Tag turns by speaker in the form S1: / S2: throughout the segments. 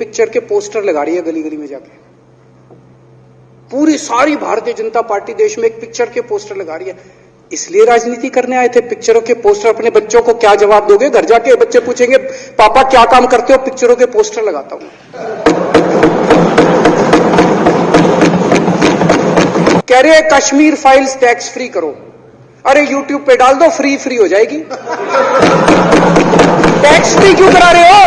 S1: Picture के poster लगा रही है गली गली में जाके। पूरी सारी भारतीय जनता पार्टी देश में एक पिक्चर के पोस्टर लगा रही है। इसलिए राजनीति करने आए थे? पिक्चरों के पोस्टर। अपने बच्चों को क्या जवाब दोगे? घर जाके बच्चे पूछेंगे पापा क्या काम करते हो? पिक्चरों के पोस्टर लगाता हूं। कह रहे कश्मीर फाइल्स टैक्स फ्री करो। अरे यूट्यूब पे डाल दो, फ्री फ्री हो जाएगी। टैक्स फ्री क्यों करा रहे हो?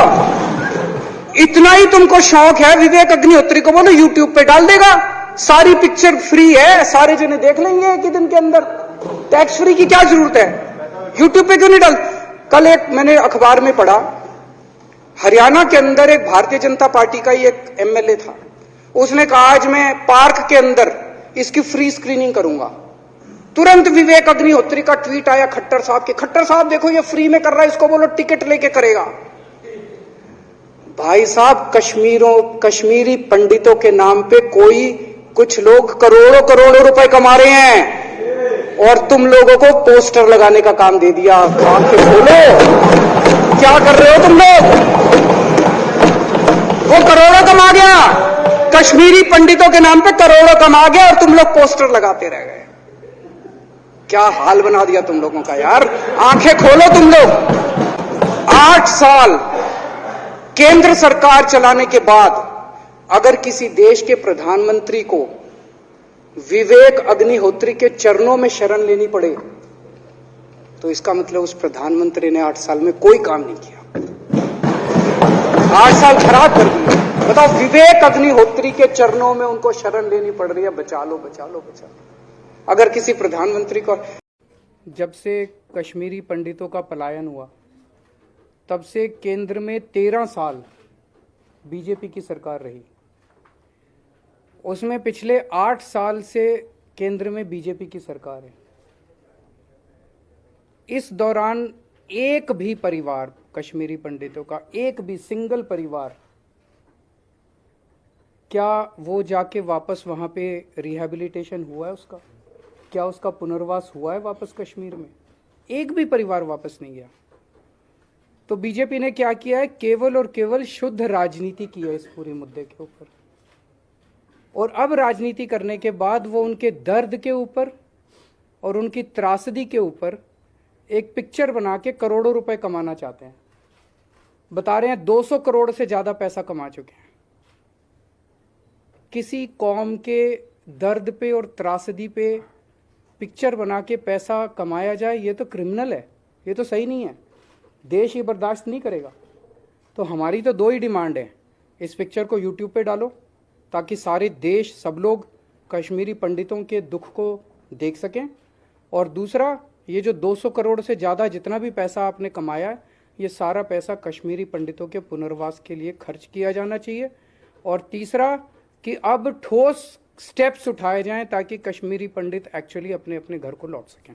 S1: इतना ही तुमको शौक है, विवेक अग्निहोत्री को बोलो यूट्यूब पे डाल देगा, सारी पिक्चर फ्री है, सारे जने देख लेंगे एक ही दिन के अंदर। टैक्स फ्री की क्या जरूरत है? यूट्यूब पे क्यों नहीं डाल? कल एक मैंने अखबार में पढ़ा, हरियाणा के अंदर एक भारतीय जनता पार्टी का ही एक एमएलए था। उसने कहा आज मैं पार्क के अंदर इसकी फ्री स्क्रीनिंग करूंगा। तुरंत विवेक अग्निहोत्री का ट्वीट आया खट्टर साहब के, खट्टर साहब देखो ये फ्री में कर रहा है, इसको बोलो टिकट लेके करेगा। भाई साहब, कश्मीरी पंडितों के नाम पे कुछ लोग करोड़ों करोड़ों रुपए कमा रहे हैं और तुम लोगों को पोस्टर लगाने का काम दे दिया। आंखें खोलो, क्या कर रहे हो तुम लोग? वो करोड़ों कमा गया, कश्मीरी पंडितों के नाम पे करोड़ों कमा गया और तुम लोग पोस्टर लगाते रह गए। क्या हाल बना दिया तुम लोगों का यार। आंखें खोलो तुम लोग। 8 साल केंद्र सरकार चलाने के बाद अगर किसी देश के प्रधानमंत्री को विवेक अग्निहोत्री के चरणों में शरण लेनी पड़े तो इसका मतलब उस प्रधानमंत्री ने 8 साल में कोई काम नहीं किया। 8 साल खराब कर दिए। बताओ, विवेक अग्निहोत्री के चरणों में उनको शरण लेनी पड़ रही है, बचा लो बचा लो बचा लो। अगर किसी प्रधानमंत्री को, जब से कश्मीरी पंडितों का पलायन हुआ तब से केंद्र में 13 साल बीजेपी की सरकार रही, उसमें पिछले 8 साल से केंद्र में बीजेपी की सरकार है। इस दौरान एक भी परिवार, कश्मीरी पंडितों का एक भी सिंगल परिवार, क्या वो जाके वापस वहां पे रिहैबिलिटेशन हुआ है उसका? क्या उसका पुनर्वास हुआ है वापस कश्मीर में? एक भी परिवार वापस नहीं गया। तो बीजेपी ने क्या किया है? केवल और केवल शुद्ध राजनीति की है इस पूरे मुद्दे के ऊपर। और अब राजनीति करने के बाद वो उनके दर्द के ऊपर और उनकी त्रासदी के ऊपर एक पिक्चर बना के करोड़ों रुपए कमाना चाहते हैं। बता रहे हैं 200 करोड़ से ज्यादा पैसा कमा चुके हैं। किसी कौम के दर्द पे और त्रासदी पे पिक्चर बना के पैसा कमाया जाए, ये तो क्रिमिनल है, ये तो सही नहीं है। देश ये बर्दाश्त नहीं करेगा। तो हमारी तो 2 ही डिमांड है, इस पिक्चर को यूट्यूब पे डालो ताकि सारे देश, सब लोग कश्मीरी पंडितों के दुख को देख सकें, और दूसरा, ये जो 200 करोड़ से ज़्यादा जितना भी पैसा आपने कमाया है, ये सारा पैसा कश्मीरी पंडितों के पुनर्वास के लिए खर्च किया जाना चाहिए। और तीसरा कि अब ठोस स्टेप्स उठाए जाएं ताकि कश्मीरी पंडित एक्चुअली अपने अपने घर को लौट सकें।